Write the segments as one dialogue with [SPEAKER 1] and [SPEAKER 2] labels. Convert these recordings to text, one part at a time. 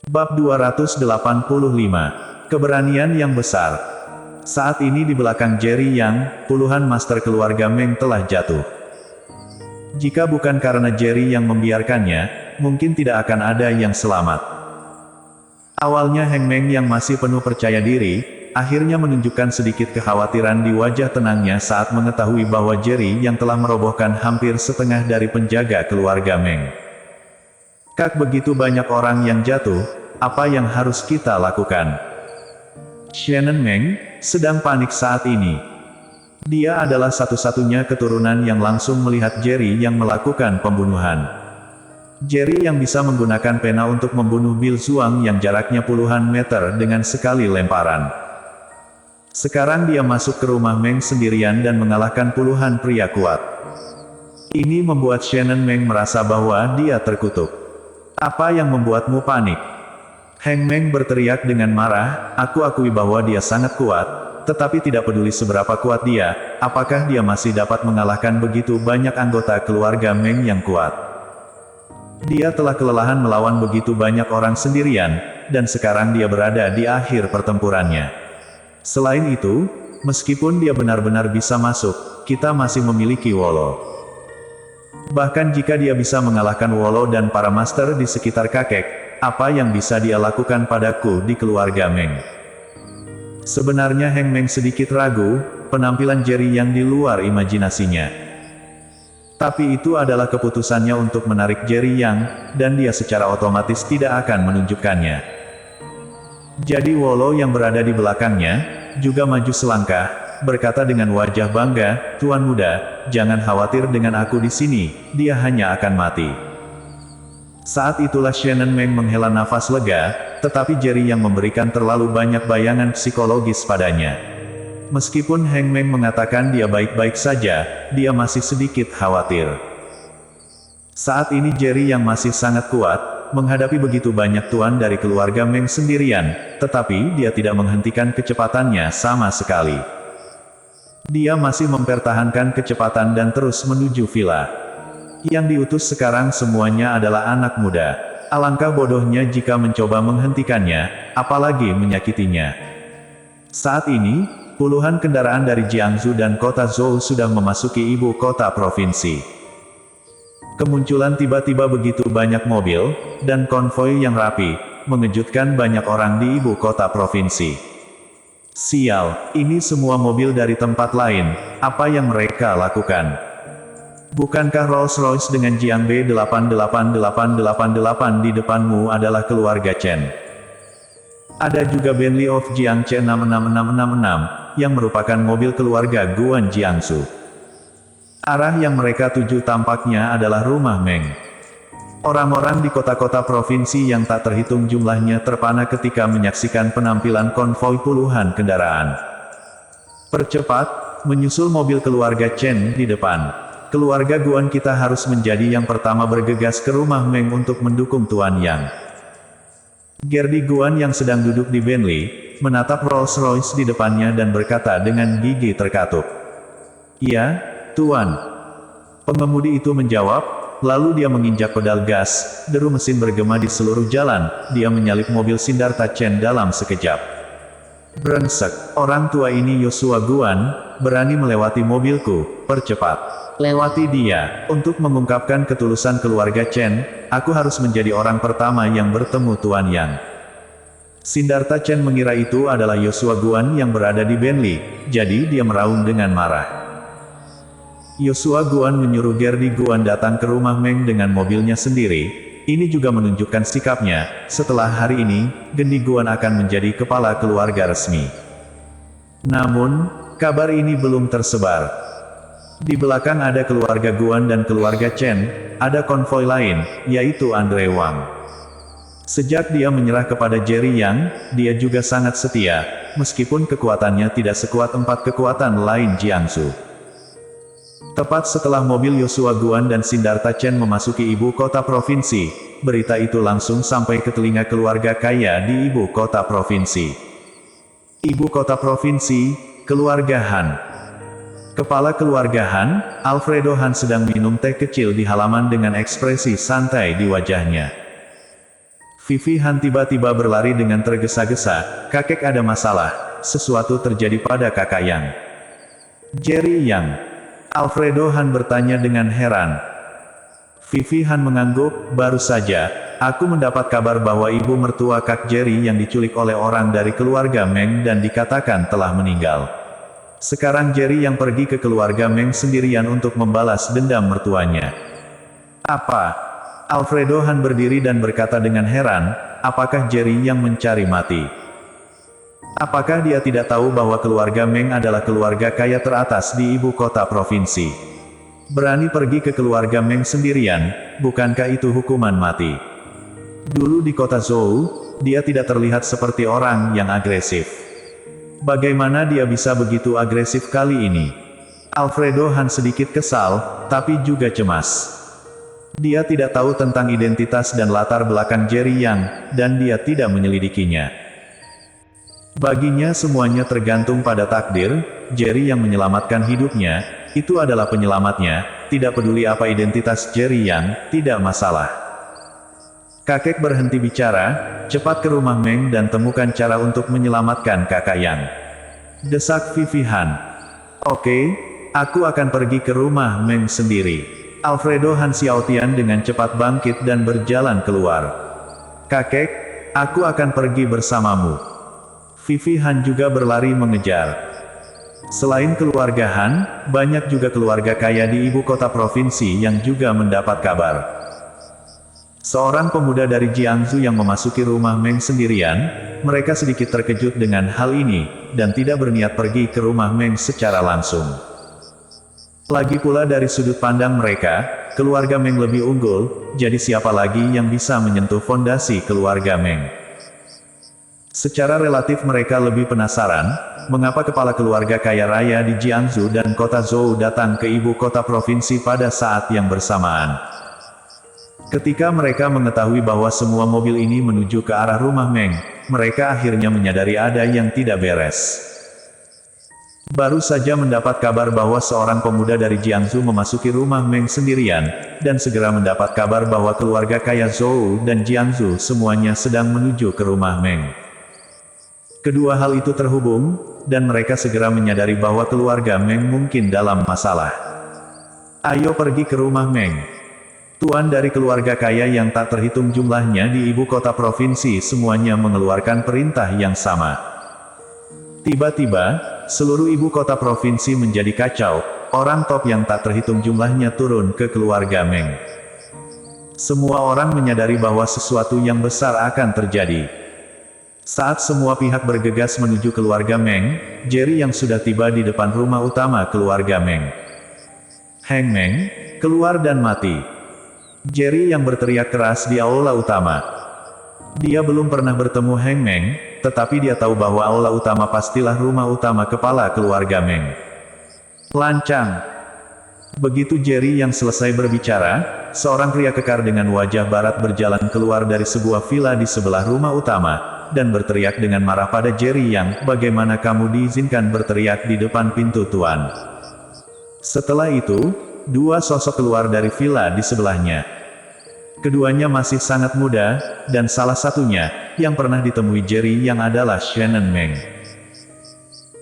[SPEAKER 1] Bab 285. Keberanian yang besar. Saat ini di belakang Jerry Yang, puluhan master keluarga Meng telah jatuh. Jika bukan karena Jerry yang membiarkannya, mungkin tidak akan ada yang selamat. Awalnya Heng Meng yang masih penuh percaya diri, akhirnya menunjukkan sedikit kekhawatiran di wajah tenangnya saat mengetahui bahwa Jerry yang telah merobohkan hampir setengah dari penjaga keluarga Meng. Kak, begitu banyak orang yang jatuh, apa yang harus kita lakukan? Shannon Meng sedang panik saat ini. Dia adalah satu-satunya keturunan yang langsung melihat Jerry yang melakukan pembunuhan. Jerry yang bisa menggunakan pena untuk membunuh Bill Zhuang yang jaraknya puluhan meter dengan sekali lemparan. Sekarang dia masuk ke rumah Meng sendirian dan mengalahkan puluhan pria kuat. Ini membuat Shannon Meng merasa bahwa dia terkutuk. Apa yang membuatmu panik? Heng Meng berteriak dengan marah, aku akui bahwa dia sangat kuat, tetapi tidak peduli seberapa kuat dia, apakah dia masih dapat mengalahkan begitu banyak anggota keluarga Meng yang kuat. Dia telah kelelahan melawan begitu banyak orang sendirian, dan sekarang dia berada di akhir pertempurannya. Selain itu, meskipun dia benar-benar bisa masuk, kita masih memiliki Wollo. Bahkan jika dia bisa mengalahkan Wollo dan para master di sekitar kakek, apa yang bisa dia lakukan padaku di keluarga Meng? Sebenarnya Heng Meng sedikit ragu, penampilan Jerry yang di luar imajinasinya. Tapi itu adalah keputusannya untuk menarik Jerry Yang, dan dia secara otomatis tidak akan menunjukkannya. Jadi Wollo yang berada di belakangnya, juga maju selangkah, berkata dengan wajah bangga, Tuan Muda, jangan khawatir dengan aku di sini, dia hanya akan mati. Saat itulah Shannon Meng menghela nafas lega, tetapi Jerry yang memberikan terlalu banyak bayangan psikologis padanya. Meskipun Heng Meng mengatakan dia baik-baik saja, dia masih sedikit khawatir. Saat ini Jerry yang masih sangat kuat, menghadapi begitu banyak tuan dari keluarga Meng sendirian, tetapi dia tidak menghentikan kecepatannya sama sekali. Dia masih mempertahankan kecepatan dan terus menuju villa. Yang diutus sekarang semuanya adalah anak muda. Alangkah bodohnya jika mencoba menghentikannya, apalagi menyakitinya. Saat ini, puluhan kendaraan dari Jiangsu dan kota Zhou sudah memasuki ibu kota provinsi. Kemunculan tiba-tiba begitu banyak mobil, dan konvoi yang rapi, mengejutkan banyak orang di ibu kota provinsi. Sial, ini semua mobil dari tempat lain, apa yang mereka lakukan? Bukankah Rolls-Royce dengan Jiang B88888 di depanmu adalah keluarga Chen? Ada juga Bentley of Jiang C66666, yang merupakan mobil keluarga Guan Jiangsu. Arah yang mereka tuju tampaknya adalah rumah Meng. Orang-orang di kota-kota provinsi yang tak terhitung jumlahnya terpana ketika menyaksikan penampilan konvoi puluhan kendaraan. Percepat, menyusul mobil keluarga Chen di depan. Keluarga Guan kita harus menjadi yang pertama bergegas ke rumah Meng untuk mendukung Tuan Yang. Gerdi Guan yang sedang duduk di Bentley, menatap Rolls-Royce di depannya dan berkata dengan gigi terkatup. "Iya, Tuan." Pengemudi itu menjawab, lalu dia menginjak pedal gas, deru mesin bergema di seluruh jalan, dia menyalip mobil Sindarta Chen dalam sekejap. Brengsek, orang tua ini Yoshua Guan, berani melewati mobilku, percepat. Lewati dia, untuk mengungkapkan ketulusan keluarga Chen, aku harus menjadi orang pertama yang bertemu Tuan Yang. Sindarta Chen mengira itu adalah Yoshua Guan yang berada di Bentley, jadi dia meraung dengan marah. Yoshua Guan menyuruh Gerdi Guan datang ke rumah Meng dengan mobilnya sendiri. Ini juga menunjukkan sikapnya, setelah hari ini, Gendi Guan akan menjadi kepala keluarga resmi. Namun, kabar ini belum tersebar. Di belakang ada keluarga Guan dan keluarga Chen, ada konvoi lain, yaitu Andre Wang. Sejak dia menyerah kepada Jerry Yang, dia juga sangat setia, meskipun kekuatannya tidak sekuat 4 kekuatan lain Jiangsu. Tepat setelah mobil Yoshua Guan dan Sindarta Chen memasuki ibu kota provinsi, berita itu langsung sampai ke telinga keluarga kaya di ibu kota provinsi. Ibu kota provinsi, keluarga Han. Kepala keluarga Han, Alfredo Han sedang minum teh kecil di halaman dengan ekspresi santai di wajahnya. Vivi Han tiba-tiba berlari dengan tergesa-gesa. Kakek, ada masalah. Sesuatu terjadi pada kakak Yang. Jerry Yang. Alfredo Han bertanya dengan heran. Vivi Han mengangguk, baru saja, aku mendapat kabar bahwa ibu mertua Kak Jerry yang diculik oleh orang dari keluarga Meng dan dikatakan telah meninggal. Sekarang Jerry yang pergi ke keluarga Meng sendirian untuk membalas dendam mertuanya. Apa? Alfredo Han berdiri dan berkata dengan heran, apakah Jerry yang mencari mati? Apakah dia tidak tahu bahwa keluarga Meng adalah keluarga kaya teratas di ibu kota provinsi? Berani pergi ke keluarga Meng sendirian, bukankah itu hukuman mati? Dulu di kota Zhou, dia tidak terlihat seperti orang yang agresif. Bagaimana dia bisa begitu agresif kali ini? Alfredo Han sedikit kesal, tapi juga cemas. Dia tidak tahu tentang identitas dan latar belakang Jerry Yang, dan dia tidak menyelidikinya. Baginya semuanya tergantung pada takdir. Jerry yang menyelamatkan hidupnya, itu adalah penyelamatnya, tidak peduli apa identitas Jerry Yang, tidak masalah. Kakek berhenti bicara, cepat ke rumah Meng dan temukan cara untuk menyelamatkan kakak Yang. Desak Vivi Han. Oke, aku akan pergi ke rumah Meng sendiri. Alfredo Han Xiaotian dengan cepat bangkit dan berjalan keluar. Kakek, aku akan pergi bersamamu. Vivi Han juga berlari mengejar. Selain keluarga Han, banyak juga keluarga kaya di ibu kota provinsi yang juga mendapat kabar. Seorang pemuda dari Jiangsu yang memasuki rumah Meng sendirian, mereka sedikit terkejut dengan hal ini, dan tidak berniat pergi ke rumah Meng secara langsung. Lagi pula dari sudut pandang mereka, keluarga Meng lebih unggul, jadi siapa lagi yang bisa menyentuh fondasi keluarga Meng? Secara relatif mereka lebih penasaran, mengapa kepala keluarga kaya raya di Jiangsu dan kota Zhou datang ke ibu kota provinsi pada saat yang bersamaan. Ketika mereka mengetahui bahwa semua mobil ini menuju ke arah rumah Meng, mereka akhirnya menyadari ada yang tidak beres. Baru saja mendapat kabar bahwa seorang pemuda dari Jiangsu memasuki rumah Meng sendirian, dan segera mendapat kabar bahwa keluarga kaya Zhou dan Jiangsu semuanya sedang menuju ke rumah Meng. Kedua hal itu terhubung, dan mereka segera menyadari bahwa keluarga Meng mungkin dalam masalah. Ayo pergi ke rumah Meng. Tuan dari keluarga kaya yang tak terhitung jumlahnya di ibu kota provinsi semuanya mengeluarkan perintah yang sama. Tiba-tiba, seluruh ibu kota provinsi menjadi kacau, orang top yang tak terhitung jumlahnya turun ke keluarga Meng. Semua orang menyadari bahwa sesuatu yang besar akan terjadi. Saat semua pihak bergegas menuju keluarga Meng, Jerry yang sudah tiba di depan rumah utama keluarga Meng. Heng Meng, keluar dan mati. Jerry yang berteriak keras di aula utama. Dia belum pernah bertemu Heng Meng, tetapi dia tahu bahwa aula utama pastilah rumah utama kepala keluarga Meng. Lancang. Begitu Jerry yang selesai berbicara, seorang pria kekar dengan wajah barat berjalan keluar dari sebuah villa di sebelah rumah utama, dan berteriak dengan marah pada Jerry Yang, bagaimana kamu diizinkan berteriak di depan pintu tuan? Setelah itu, dua sosok keluar dari villa di sebelahnya. Keduanya masih sangat muda, dan salah satunya, yang pernah ditemui Jerry Yang adalah Shannon Meng.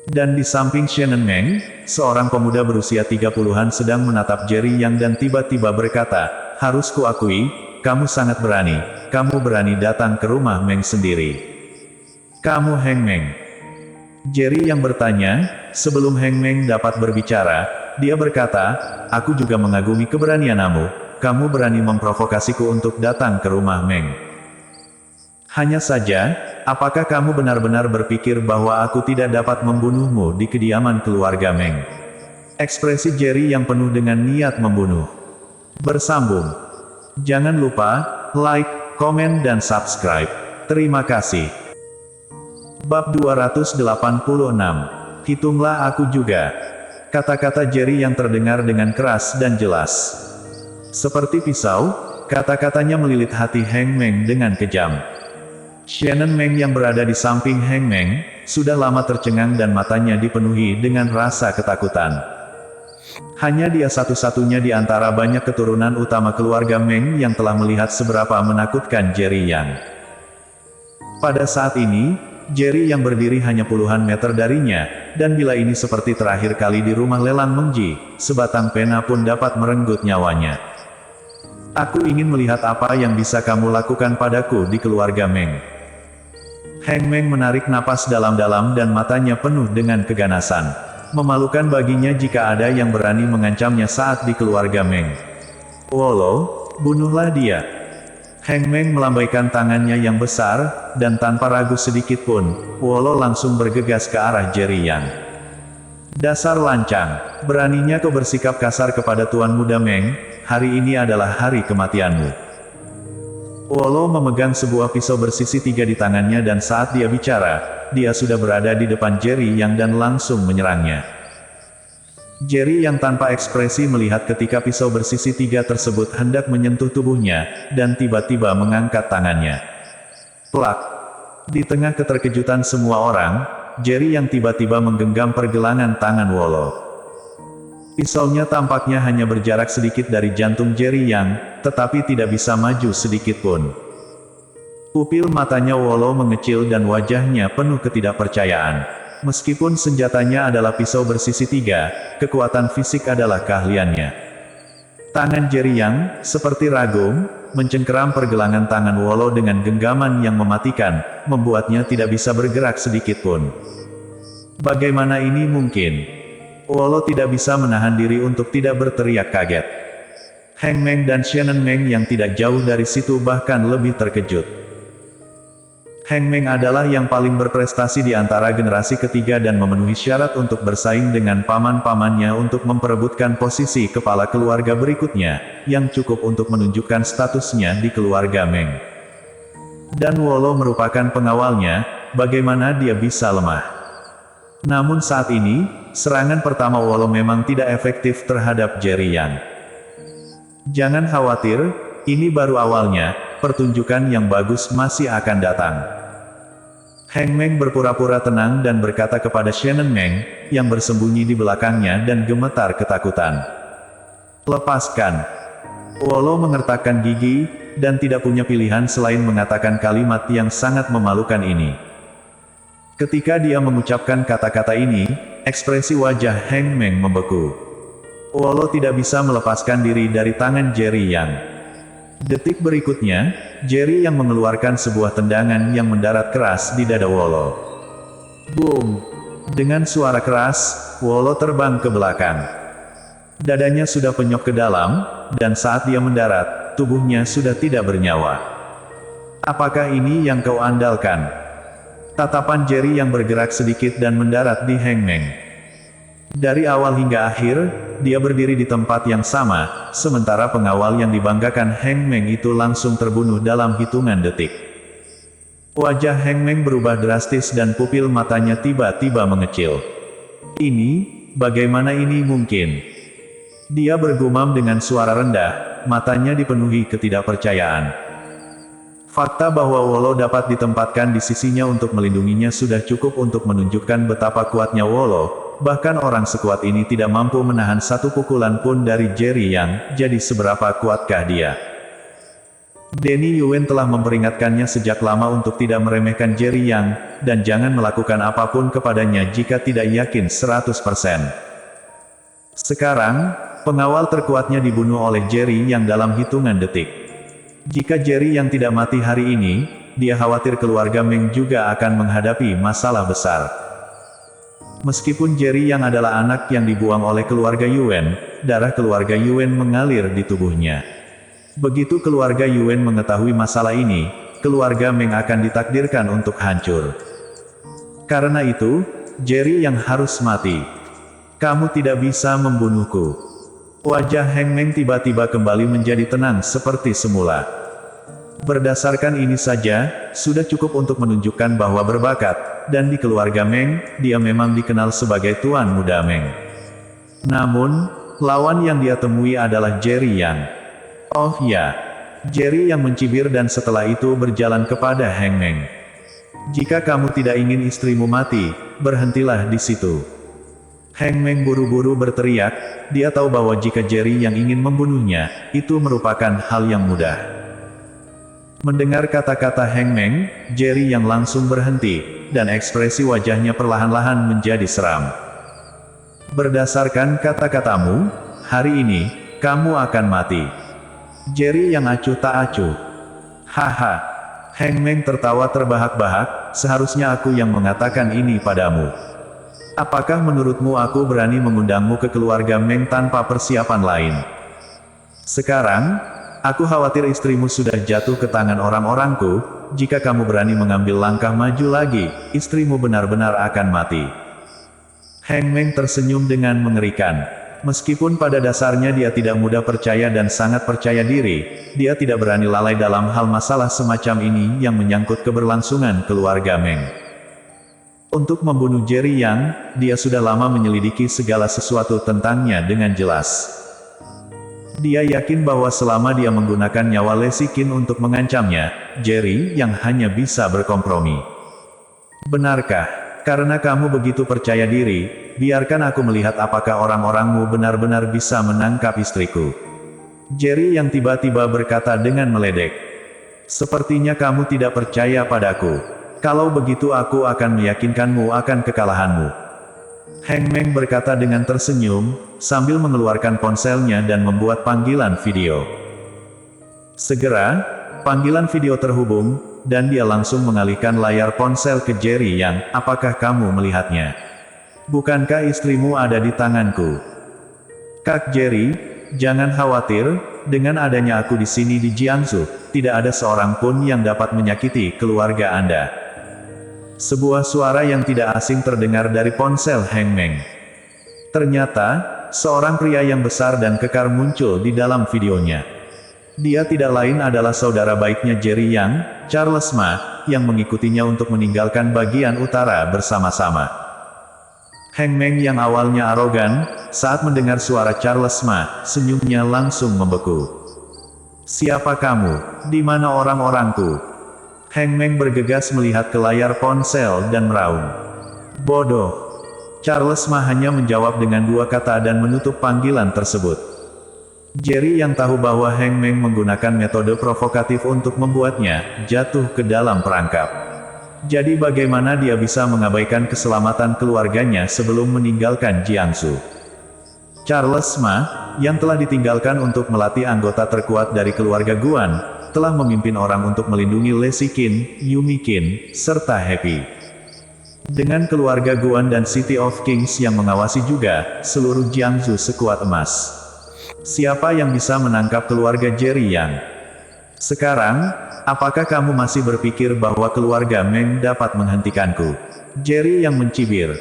[SPEAKER 1] Dan di samping Shannon Meng, seorang pemuda berusia 30-an sedang menatap Jerry Yang dan tiba-tiba berkata, harus kuakui, kamu sangat berani, kamu berani datang ke rumah Meng sendiri. Kamu Heng Meng? Jerry yang bertanya, sebelum Heng Meng dapat berbicara, dia berkata, aku juga mengagumi keberanianmu, kamu berani memprovokasiku untuk datang ke rumah Meng. Hanya saja, apakah kamu benar-benar berpikir bahwa aku tidak dapat membunuhmu di kediaman keluarga Meng? Ekspresi Jerry yang penuh dengan niat membunuh. Bersambung. Jangan lupa, like, komen dan subscribe. Terima kasih. Bab 286. Hitunglah aku juga. Kata-kata Jerry yang terdengar dengan keras dan jelas. Seperti pisau, kata-katanya melilit hati Heng Meng dengan kejam. Shannon Meng yang berada di samping Heng Meng, sudah lama tercengang dan matanya dipenuhi dengan rasa ketakutan. Hanya dia satu-satunya di antara banyak keturunan utama keluarga Meng yang telah melihat seberapa menakutkan Jerry Yang. Pada saat ini, Jerry yang berdiri hanya puluhan meter darinya, dan bila ini seperti terakhir kali di rumah lelang Mengji, sebatang pena pun dapat merenggut nyawanya. Aku ingin melihat apa yang bisa kamu lakukan padaku di keluarga Meng. Heng Meng menarik napas dalam-dalam dan matanya penuh dengan keganasan. Memalukan baginya jika ada yang berani mengancamnya saat di keluarga Meng. Wolo, bunuhlah dia. Heng Meng melambaikan tangannya yang besar, dan tanpa ragu sedikit pun, Wolo langsung bergegas ke arah Jerry Yang. Dasar lancang, beraninya kau bersikap kasar kepada Tuan Muda Meng, hari ini adalah hari kematianmu. Wolo memegang sebuah pisau bersisi 3 di tangannya dan saat dia bicara, dia sudah berada di depan Jerry Yang dan langsung menyerangnya. Jerry Yang tanpa ekspresi melihat ketika pisau bersisi 3 tersebut hendak menyentuh tubuhnya, dan tiba-tiba mengangkat tangannya. Plak! Di tengah keterkejutan semua orang, Jerry Yang tiba-tiba menggenggam pergelangan tangan Wolo. Pisaunya tampaknya hanya berjarak sedikit dari jantung Jerry Yang, tetapi tidak bisa maju sedikit pun. Pupil matanya Wolo mengecil dan wajahnya penuh ketidakpercayaan. Meskipun senjatanya adalah pisau bersisi 3, kekuatan fisik adalah keahliannya. Tangan Jerry Yang, seperti ragum, mencengkeram pergelangan tangan Wolo dengan genggaman yang mematikan, membuatnya tidak bisa bergerak sedikit pun. Bagaimana ini mungkin? Wolo tidak bisa menahan diri untuk tidak berteriak kaget. Heng Meng dan Shannon Meng yang tidak jauh dari situ bahkan lebih terkejut. Heng Meng adalah yang paling berprestasi di antara generasi ketiga dan memenuhi syarat untuk bersaing dengan paman-pamannya untuk memperebutkan posisi kepala keluarga berikutnya, yang cukup untuk menunjukkan statusnya di keluarga Meng. Dan Wolo merupakan pengawalnya, bagaimana dia bisa lemah? Namun saat ini, serangan pertama Wolo memang tidak efektif terhadap Jerry Yang. Jangan khawatir, ini baru awalnya, pertunjukan yang bagus masih akan datang. Heng Meng berpura-pura tenang dan berkata kepada Shannon Meng, yang bersembunyi di belakangnya dan gemetar ketakutan. Lepaskan. Wolo mengertakkan gigi, dan tidak punya pilihan selain mengatakan kalimat yang sangat memalukan ini. Ketika dia mengucapkan kata-kata ini, ekspresi wajah Heng Meng membeku. Wolo tidak bisa melepaskan diri dari tangan Jerry Yang. Detik berikutnya, Jerry Yang mengeluarkan sebuah tendangan yang mendarat keras di dada Wolo. Boom! Dengan suara keras, Wolo terbang ke belakang. Dadanya sudah penyok ke dalam, dan saat dia mendarat, tubuhnya sudah tidak bernyawa. Apakah ini yang kau andalkan? Tatapan Jerry Yang bergerak sedikit dan mendarat di Heng Meng. Dari awal hingga akhir, dia berdiri di tempat yang sama, sementara pengawal yang dibanggakan Heng Meng itu langsung terbunuh dalam hitungan detik. Wajah Heng Meng berubah drastis dan pupil matanya tiba-tiba mengecil. Ini, bagaimana ini mungkin? Dia bergumam dengan suara rendah, matanya dipenuhi ketidakpercayaan. Fakta bahwa Wolo dapat ditempatkan di sisinya untuk melindunginya sudah cukup untuk menunjukkan betapa kuatnya Wolo. Bahkan orang sekuat ini tidak mampu menahan satu pukulan pun dari Jerry Yang, jadi seberapa kuatkah dia? Denny Yuen telah memperingatkannya sejak lama untuk tidak meremehkan Jerry Yang, dan jangan melakukan apapun kepadanya jika tidak yakin 100%. Sekarang, pengawal terkuatnya dibunuh oleh Jerry Yang dalam hitungan detik. Jika Jerry Yang tidak mati hari ini, dia khawatir keluarga Meng juga akan menghadapi masalah besar. Meskipun Jerry Yang adalah anak yang dibuang oleh keluarga Yuen, darah keluarga Yuen mengalir di tubuhnya. Begitu keluarga Yuen mengetahui masalah ini, keluarga Meng akan ditakdirkan untuk hancur. Karena itu, Jerry Yang harus mati. Kamu tidak bisa membunuhku. Wajah Heng Meng tiba-tiba kembali menjadi tenang seperti semula. Berdasarkan ini saja, sudah cukup untuk menunjukkan bahwa berbakat, dan di keluarga Meng, dia memang dikenal sebagai Tuan Muda Meng. Namun, lawan yang dia temui adalah Jerry Yang. Oh ya, Jerry Yang mencibir dan setelah itu berjalan kepada Heng Meng. Jika kamu tidak ingin istrimu mati, berhentilah di situ. Heng Meng buru-buru berteriak, dia tahu bahwa jika Jerry Yang ingin membunuhnya, itu merupakan hal yang mudah. Mendengar kata-kata Heng Meng, Jerry yang langsung berhenti, dan ekspresi wajahnya perlahan-lahan menjadi seram. Berdasarkan kata-katamu, hari ini, kamu akan mati. Jerry yang acuh tak acuh. Haha. Heng Meng tertawa terbahak-bahak, seharusnya aku yang mengatakan ini padamu. Apakah menurutmu aku berani mengundangmu ke keluarga Meng tanpa persiapan lain? Sekarang, aku khawatir istrimu sudah jatuh ke tangan orang-orangku. Jika kamu berani mengambil langkah maju lagi, istrimu benar-benar akan mati. Heng Meng tersenyum dengan mengerikan. Meskipun pada dasarnya dia tidak mudah percaya dan sangat percaya diri, dia tidak berani lalai dalam hal masalah semacam ini yang menyangkut keberlangsungan keluarga Meng. Untuk membunuh Jerry Yang, dia sudah lama menyelidiki segala sesuatu tentangnya dengan jelas. Dia yakin bahwa selama dia menggunakan nyawa Lesikin untuk mengancamnya, Jerry yang hanya bisa berkompromi. Benarkah? Karena kamu begitu percaya diri, biarkan aku melihat apakah orang-orangmu benar-benar bisa menangkap istriku. Jerry yang tiba-tiba berkata dengan meledek. Sepertinya kamu tidak percaya padaku. Kalau begitu aku akan meyakinkanmu akan kekalahanmu. Heng Meng berkata dengan tersenyum, sambil mengeluarkan ponselnya dan membuat panggilan video. Segera, panggilan video terhubung, dan dia langsung mengalihkan layar ponsel ke Jerry Yang. Apakah kamu melihatnya? Bukankah istrimu ada di tanganku? Kak Jerry, jangan khawatir, dengan adanya aku di sini di Jiangsu, tidak ada seorang pun yang dapat menyakiti keluarga Anda. Sebuah suara yang tidak asing terdengar dari ponsel Heng Meng. Ternyata, seorang pria yang besar dan kekar muncul di dalam videonya. Dia tidak lain adalah saudara baiknya Jerry Yang, Charles Ma, yang mengikutinya untuk meninggalkan bagian utara bersama-sama. Heng Meng yang awalnya arogan, saat mendengar suara Charles Ma, senyumnya langsung membeku. Siapa kamu? Di mana orang-orangku? Heng Meng bergegas melihat ke layar ponsel dan meraung. Bodoh. Charles Ma hanya menjawab dengan dua kata dan menutup panggilan tersebut. Jerry yang tahu bahwa Heng Meng menggunakan metode provokatif untuk membuatnya jatuh ke dalam perangkap. Jadi bagaimana dia bisa mengabaikan keselamatan keluarganya sebelum meninggalkan Jiangsu? Charles Ma, yang telah ditinggalkan untuk melatih anggota terkuat dari keluarga Guan, telah memimpin orang untuk melindungi Lesikin, Yumi Qin, serta Happy. Dengan keluarga Guan dan City of Kings yang mengawasi juga, seluruh Jiangsu sekuat emas. Siapa yang bisa menangkap keluarga Jerry Yang? Sekarang, apakah kamu masih berpikir bahwa keluarga Meng dapat menghentikanku? Jerry yang mencibir.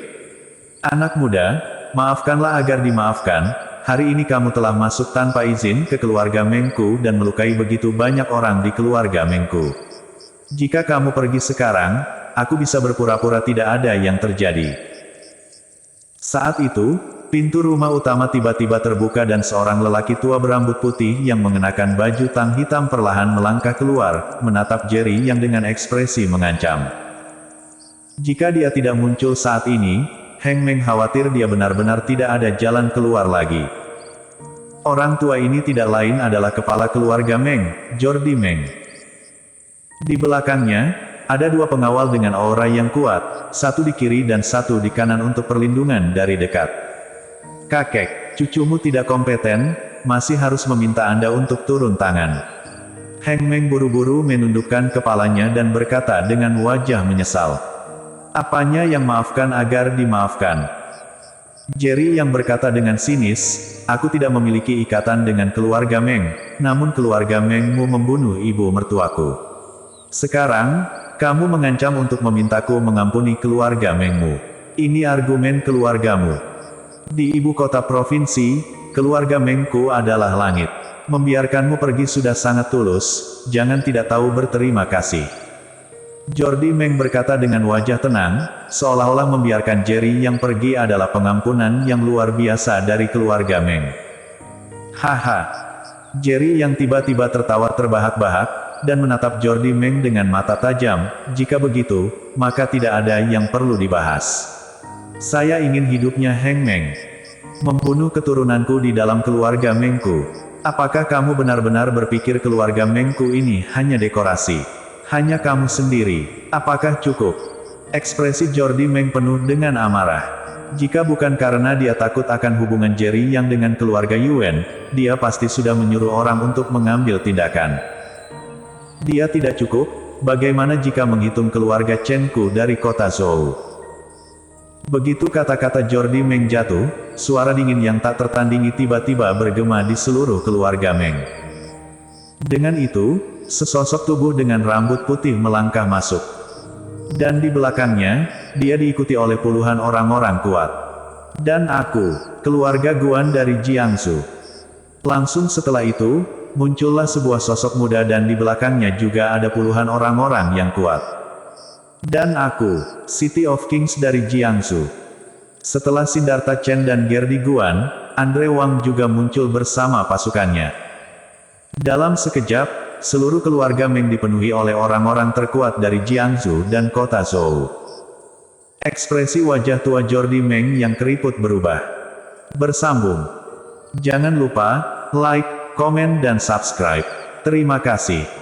[SPEAKER 1] Anak muda, maafkanlah agar dimaafkan. Hari ini kamu telah masuk tanpa izin ke keluarga Mengku dan melukai begitu banyak orang di keluarga Mengku. Jika kamu pergi sekarang, aku bisa berpura-pura tidak ada yang terjadi. Saat itu, pintu rumah utama tiba-tiba terbuka dan seorang lelaki tua berambut putih yang mengenakan baju tang hitam perlahan melangkah keluar, menatap Jerry yang dengan ekspresi mengancam. Jika dia tidak muncul saat ini, Heng Meng khawatir dia benar-benar tidak ada jalan keluar lagi. Orang tua ini tidak lain adalah kepala keluarga Meng, Jordi Meng. Di belakangnya, ada dua pengawal dengan aura yang kuat, satu di kiri dan satu di kanan untuk perlindungan dari dekat. Kakek, cucumu tidak kompeten, masih harus meminta Anda untuk turun tangan. Heng Meng buru-buru menundukkan kepalanya dan berkata dengan wajah menyesal. Apanya yang maafkan agar dimaafkan? Jerry yang berkata dengan sinis, aku tidak memiliki ikatan dengan keluarga Meng, namun keluarga Mengmu membunuh ibu mertuaku. Sekarang, kamu mengancam untuk memintaku mengampuni keluarga Mengmu. Ini argumen keluargamu. Di ibu kota provinsi, keluarga Mengku adalah langit. Membiarkanmu pergi sudah sangat tulus, jangan tidak tahu berterima kasih. Jordi Meng berkata dengan wajah tenang, seolah-olah membiarkan Jerry yang pergi adalah pengampunan yang luar biasa dari keluarga Meng. Haha. Jerry yang tiba-tiba tertawa terbahak-bahak, dan menatap Jordi Meng dengan mata tajam. Jika begitu, maka tidak ada yang perlu dibahas. Saya ingin hidupnya Heng Meng. Membunuh keturunanku di dalam keluarga Mengku. Apakah kamu benar-benar berpikir keluarga Mengku ini hanya dekorasi? Hanya kamu sendiri? Apakah cukup? Ekspresi Jordi Meng penuh dengan amarah. Jika bukan karena dia takut akan hubungan Jerry Yang dengan keluarga Yuan, dia pasti sudah menyuruh orang untuk mengambil tindakan. Dia tidak cukup. Bagaimana jika menghitung keluarga Chen Ku dari kota Zhou? Begitu kata-kata Jordi Meng jatuh, suara dingin yang tak tertandingi tiba-tiba bergema di seluruh keluarga Meng. Dengan itu, sesosok tubuh dengan rambut putih melangkah masuk. Dan di belakangnya, dia diikuti oleh puluhan orang-orang kuat. Dan aku, keluarga Guan dari Jiangsu. Langsung setelah itu, muncullah sebuah sosok muda dan di belakangnya juga ada puluhan orang-orang yang kuat. Dan aku, City of Kings dari Jiangsu. Setelah Siddhartha Chen dan Gerdi Guan, Andre Wang juga muncul bersama pasukannya. Dalam sekejap, seluruh keluarga Meng dipenuhi oleh orang-orang terkuat dari Jiangsu dan kota Zhou. Ekspresi wajah tua Jordi Meng yang keriput berubah. Bersambung. Jangan lupa, like, komen dan subscribe. Terima kasih.